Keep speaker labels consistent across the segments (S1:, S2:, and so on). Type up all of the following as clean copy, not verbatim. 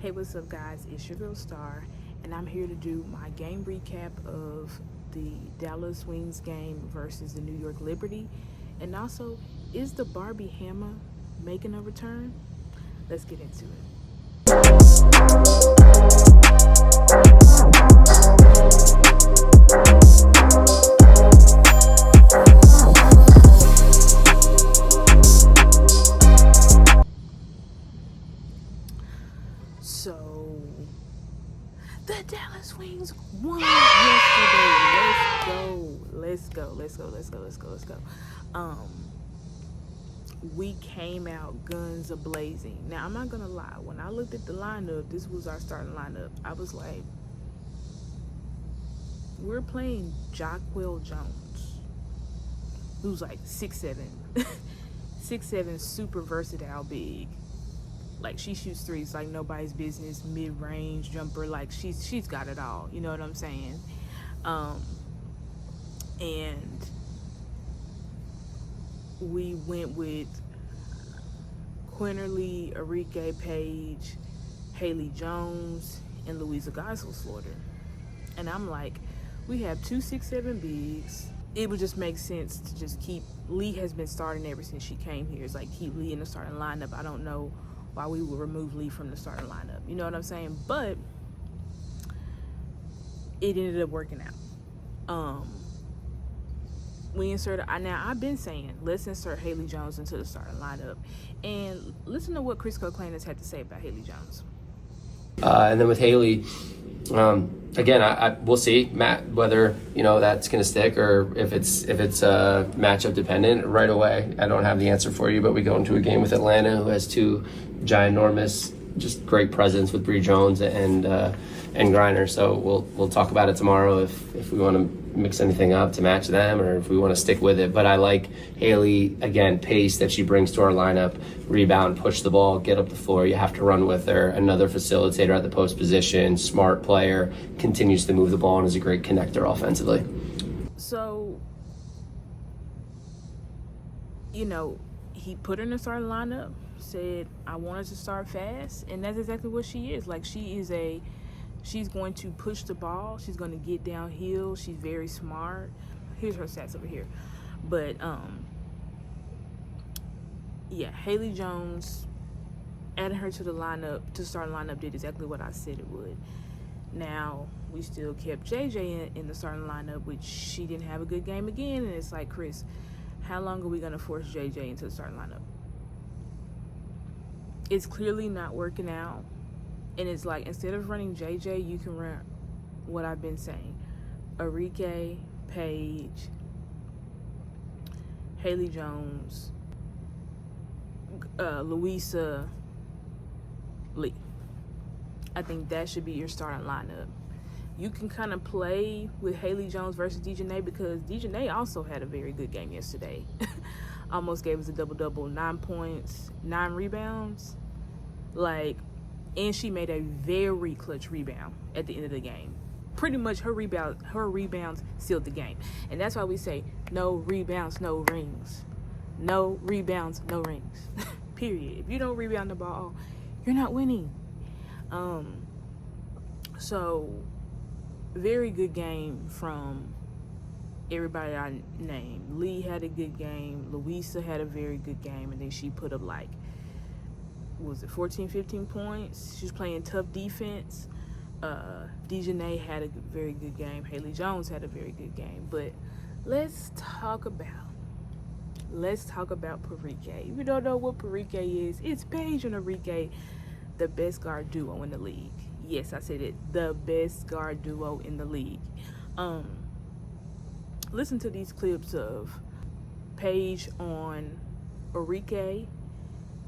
S1: Hey, what's up, guys? It's your girl Star, and I'm here to do my game recap of the Dallas Wings game versus the New York Liberty. And also, is the Barbie Hammer making a return? Let's get into it. So, the Dallas Wings won yesterday. Let's go. We came out guns a-blazing. Now, I'm not gonna lie. When I looked at the lineup, this was our starting lineup. I was like, we're playing Jacquel Jones, who's like 6'7", 6'7", super versatile big. Like, she shoots threes like nobody's business, mid-range jumper. Like, she's got it all. You know what I'm saying? And we went with Quinterly, PARIKE, Page, Haley Jones, and Louisa Geisel-Slaughter. And I'm like, we have 2 6'7" bigs. It would just make sense to just keep. Lee has been starting ever since she came here. It's like, keep Lee in the starting lineup. I don't know why we would remove Lee from the starting lineup. You know what I'm saying? But it ended up working out. We inserted. Now, I've been saying, let's insert Haley Jones into the starting lineup. And listen to what Chris Cochran had to say about Haley Jones.
S2: And then with Haley, again, we'll see, Matt, whether that's going to stick or if it's matchup dependent. Right away, I don't have the answer for you, but we go into a game with Atlanta, who has two ginormous, just great presence with Bree Jones and Griner. So we'll talk about it tomorrow if we want to mix anything up to match them or if we want to stick with it. But I like Haley, again, pace that she brings to our lineup, rebound, push the ball, get up the floor. You have to run with her. Another facilitator at the post position, smart player, continues to move the ball and is a great connector offensively.
S1: So, he put her in the starting lineup, said, I wanted to start fast, and that's exactly what she is. Like, she's going to push the ball. She's going to get downhill. She's very smart. Here's her stats over here. But, Haley Jones, adding her to the lineup, to starting lineup, did exactly what I said it would. Now, we still kept JJ in the starting lineup, which she didn't have a good game again. And it's like, Chris, how long are we going to force JJ into the starting lineup? It's clearly not working out. And it's like, instead of running JJ, you can run what I've been saying. PARIKE, Page, Haley Jones, Louisa, Lee. I think that should be your starting lineup. You can kind of play with Haley Jones versus Dejanay because Dejanay also had a very good game yesterday. Almost gave us a double-double, 9 points, 9 rebounds. And she made a very clutch rebound at the end of the game. Pretty much her rebounds sealed the game. And that's why we say, no rebounds, no rings. No rebounds, no rings. Period. If you don't rebound the ball, you're not winning. So, very good game from everybody I named. Lee had a good game. Louisa had a very good game. And then she put up 14, 15 points. She was playing tough defense. Dejanay had a very good game. Haley Jones had a very good game. But let's talk about PARIKE. If you don't know what PARIKE is, it's Paige and PARIKE, the best guard duo in the league. Yes, I said it. The best guard duo in the league. Listen to these clips of Paige on PARIKE,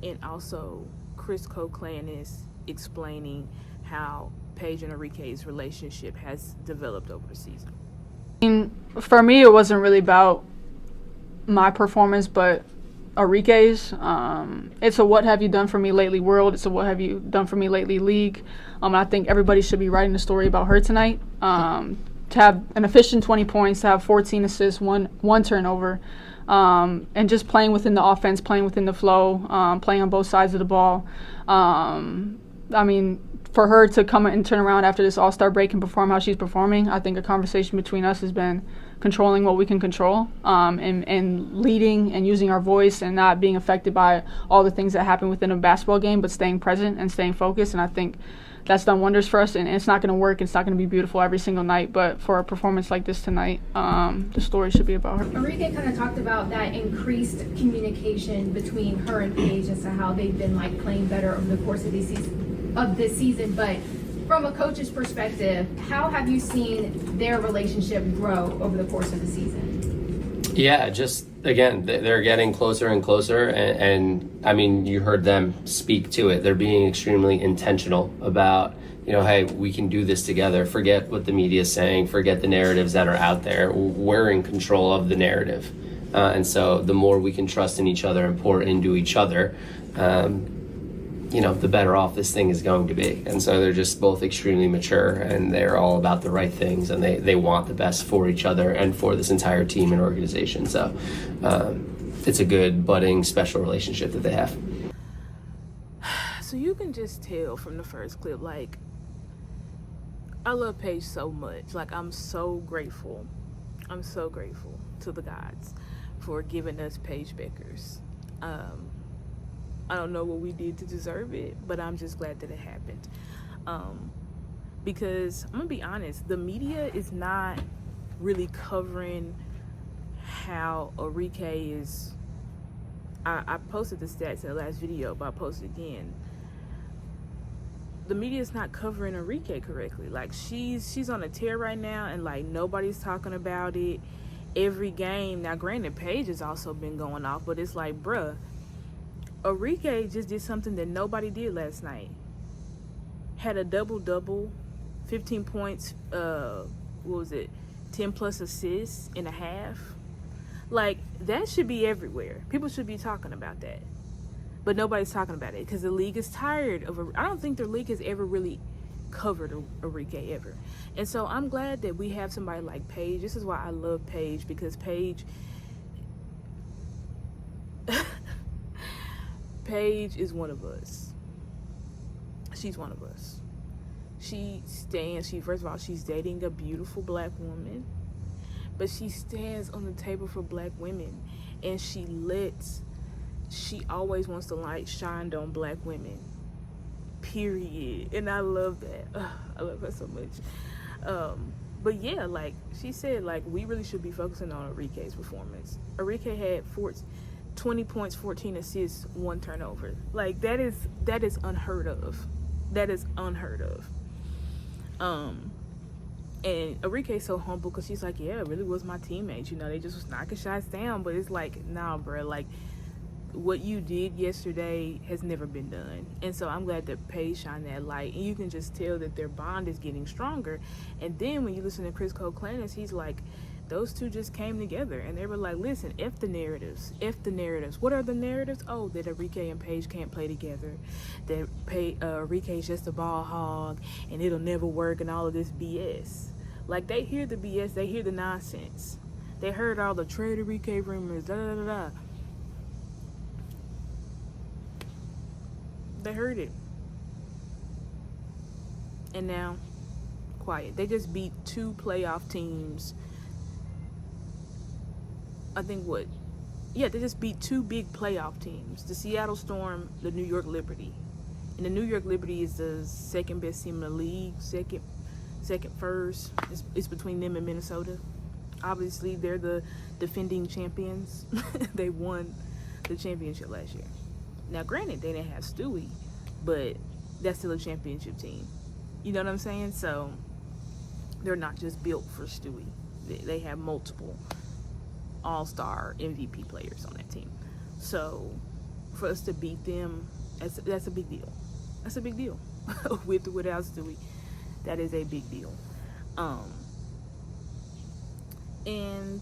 S1: and also Chris Cochran is explaining how Paige and PARIKE's relationship has developed over the season.
S3: For me, it wasn't really about my performance, but PARIKE's. It's a what have you done for me lately world. It's a what have you done for me lately league. I think everybody should be writing a story about her tonight. To have an efficient 20 points, to have 14 assists, one turnover, and just playing within the offense, playing within the flow, playing on both sides of the ball. for her to come and turn around after this All-Star break and perform how she's performing, I think a conversation between us has been controlling what we can control, and leading and using our voice and not being affected by all the things that happen within a basketball game, but staying present and staying focused. And I think that's done wonders for us, and it's not going to work. It's not going to be beautiful every single night, but for a performance like this tonight, the story should be about her.
S4: PARIKE kind of talked about that increased communication between her and Paige as to how they've been like playing better over the course of this season. But from a coach's perspective, how have you seen their relationship grow over the course of the season?
S2: Yeah, just again, they're getting closer and closer, and I mean, you heard them speak to it. They're being extremely intentional about, hey, we can do this together. Forget what the media is saying. Forget the narratives that are out there. We're in control of the narrative, and so the more we can trust in each other and pour into each other, the better off this thing is going to be. And so they're just both extremely mature, and they're all about the right things, and they want the best for each other and for this entire team and organization. So it's a good, budding, special relationship that they have.
S1: So you can just tell from the first clip, like, I love Paige so much. Like, I'm so grateful to the gods for giving us Paige Beckers. I don't know what we did to deserve it, but I'm just glad that it happened. Because I'm gonna be honest, the media is not really covering how PARIKE is. I posted the stats in the last video, but I'll post it again. The media is not covering PARIKE correctly. Like, she's on a tear right now, and like nobody's talking about it. Every game, now granted, Paige has also been going off, but it's like, bruh, PARIKE just did something that nobody did last night. Had a double-double, 15 points, 10 plus assists in a half. Like, that should be everywhere. People should be talking about that. But nobody's talking about it because the league is tired of I don't think the league has ever really covered PARIKE ever. And so I'm glad that we have somebody like Paige. This is why I love Paige, because Paige is one of us. She's one of us. First of all, she's dating a beautiful black woman, but she stands on the table for black women, and she always wants to light shined on black women, period. And I love that. I love her so much. But yeah, like she said, like, we really should be focusing on PARIKE's performance. PARIKE had 20 points, 14 assists, 1 turnover. Like, that is unheard of. That is unheard of. And PARIKE's so humble because she's like, yeah, it really was my teammates. They just was knocking shots down. But it's like, nah, bro, like, what you did yesterday has never been done. And so I'm glad that Paige shined that light, and you can just tell that their bond is getting stronger. And then when you listen to Chris Cole-Clannis, he's like, those two just came together, and they were like, listen, F the narratives. What are the narratives? Oh, that PARIKE and Paige can't play together, that PARIKE's just a ball hog and it'll never work, and all of this BS. Like, they hear the BS, they hear the nonsense. They heard all the trade PARIKE rumors, da-da-da-da. They heard it. And now, quiet. They just beat 2 playoff teams. I think they just beat 2 big playoff teams. The Seattle Storm, the New York Liberty. And the New York Liberty is the second best team in the league. Second first. It's between them and Minnesota. Obviously, they're the defending champions. They won the championship last year. Now, granted, they didn't have Stewie, but that's still a championship team. You know what I'm saying? So, they're not just built for Stewie. They have multiple all-star MVP players on that team. So, for us to beat them, that's a big deal. That's a big deal. With or without Stewie, that is a big deal. And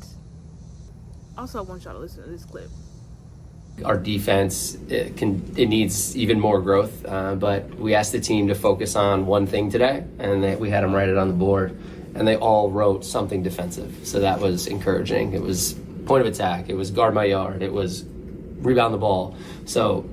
S1: also, I want y'all to listen to this clip.
S2: Our defense, it needs even more growth, but we asked the team to focus on one thing today, and we had them write it on the board, and they all wrote something defensive. So that was encouraging. It was point of attack. It was guard my yard. It was rebound the ball. So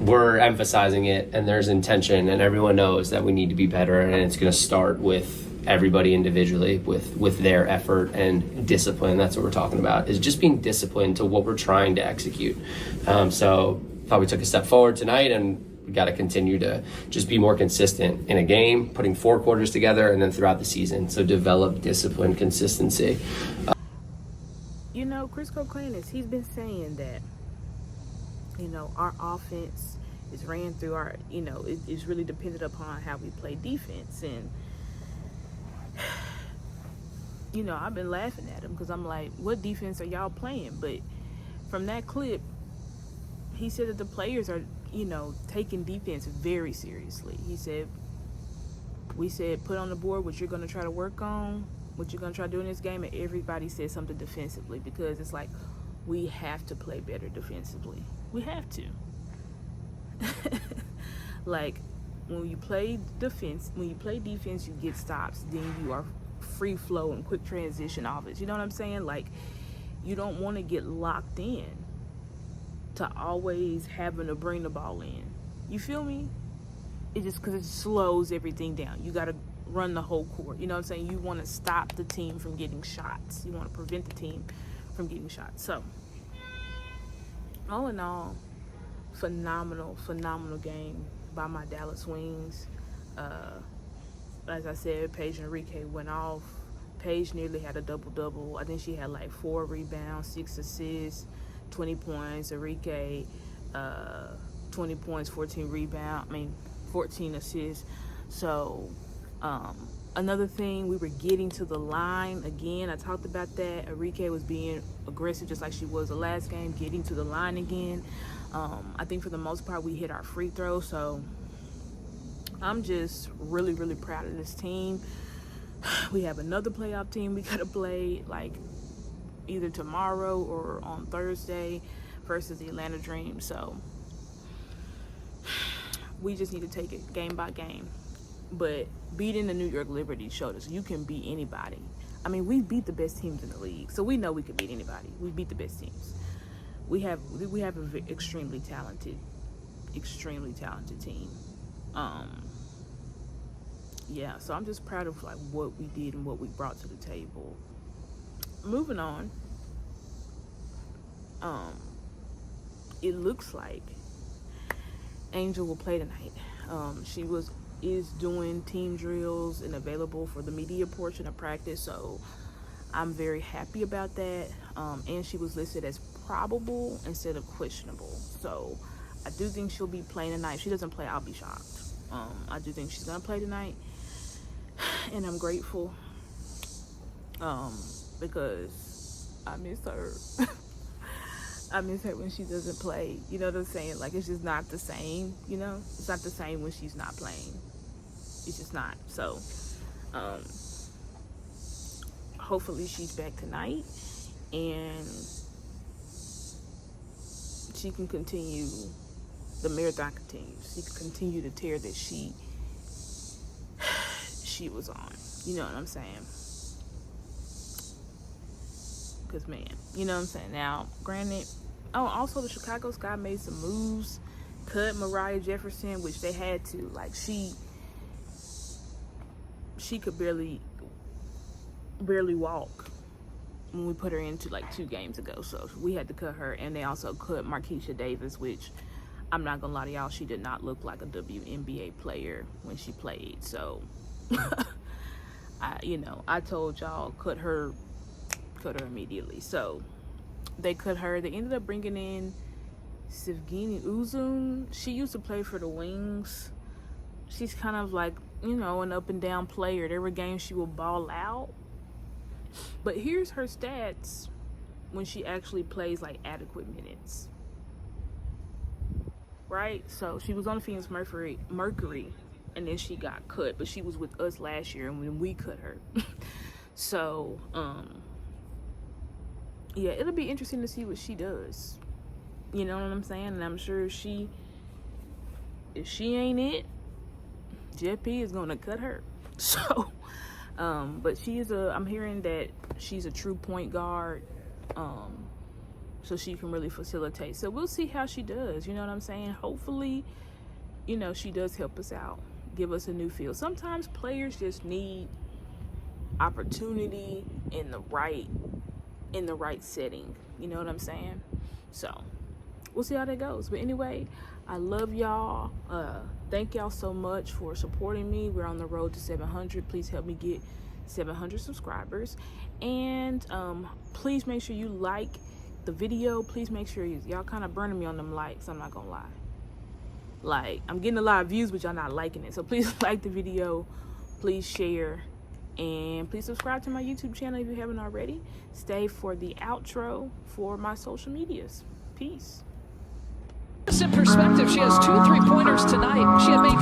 S2: we're emphasizing it, and there's intention, and everyone knows that we need to be better, and it's going to start with everybody individually with their effort and discipline. That's what we're talking about, is just being disciplined to what we're trying to execute. So thought we took a step forward tonight, and we got to continue to just be more consistent in a game, putting 4 quarters together and then throughout the season. So develop discipline, consistency.
S1: You know, Chris Cocanis, he's been saying that, you know, our offense is ran through our, you know, it's really dependent upon how we play defense. And you know, I've been laughing at him because I'm like, what defense are y'all playing? But from that clip, he said that the players are, you know, taking defense very seriously. He said, we said, put on the board what you're going to try to work on, what you're going to try to do in this game, and everybody said something defensively, because it's like, we have to play better defensively. We have to. Like, when you play defense, you get stops, then you are free flow and quick transition offense. You know what I'm saying? Like, you don't want to get locked in to always having to bring the ball in. You feel me? It just, because it slows everything down. You got to run the whole court. You know what I'm saying? You want to stop the team from getting shots. You want to prevent the team from getting shots. So, all in all, phenomenal game by my Dallas Wings. As I said, Paige Enrique went off. Paige nearly had a double-double. I think she had like 4 rebounds, 6 assists, 20 points. Enrique, 20 points, 14 assists. So, another thing, we were getting to the line again. I talked about that. Enrique was being aggressive just like she was the last game, getting to the line again. I think for the most part we hit our free throws. So I'm just really, really proud of this team. We have another playoff team we gotta play, like either tomorrow or on Thursday, versus the Atlanta Dream. So we just need to take it game by game. But beating the New York Liberty showed us you can beat anybody. I mean, we beat the best teams in the league, so we know we can beat anybody. We beat the best teams. We have an extremely talented team. Yeah, so I'm just proud of like what we did and what we brought to the table. Moving on, it looks like Angel will play tonight. She is doing team drills and available for the media portion of practice, so I'm very happy about that. And she was listed as probable instead of questionable, so I do think she'll be playing tonight. If she doesn't play, I'll be shocked. I do think she's gonna play tonight, and I'm grateful because I miss her. I miss her when she doesn't play. You know what I'm saying? Like, it's just not the same, you know? It's not the same when she's not playing. It's just not. So, hopefully she's back tonight and she can continue, the marathon continues. She can continue the tear that she was on. You know what I'm saying? Because, man, you know what I'm saying? Now, granted, also the Chicago Sky made some moves, cut Mariah Jefferson, which they had to. Like, she could barely walk when we put her into like 2 games ago, so we had to cut her. And they also cut Markeisha Davis, which I'm not gonna lie to y'all, she did not look like a WNBA player when she played. So I told y'all, cut her immediately. So they cut her. They ended up bringing in Sevgini Uzun. She used to play for the Wings. She's kind of like, an up and down player. There were games she will ball out, but here's her stats when she actually plays like adequate minutes, right? So she was on the Phoenix Mercury, and then she got cut, but she was with us last year and when we cut her. So yeah, it'll be interesting to see what she does. You know what I'm saying? And I'm sure if she ain't it, Jeff P is gonna cut her. So but I'm hearing that she's a true point guard. so she can really facilitate. So we'll see how she does. You know what I'm saying? Hopefully, you know, she does help us out, give us a new feel. Sometimes players just need opportunity in the right setting. You know what I'm saying? So we'll see how that goes. But anyway, I love y'all. Thank y'all so much for supporting me. We're on the road to 700. Please help me get 700 subscribers. And please make sure you like the video. Please make sure y'all kind of burning me on them likes. I'm not gonna lie. Like, I'm getting a lot of views, but y'all not liking it. So please like the video. Please share. And please subscribe to my YouTube channel if you haven't already. Stay for the outro for my social medias. Peace.
S5: In perspective, she has 2 3-pointers tonight. She had made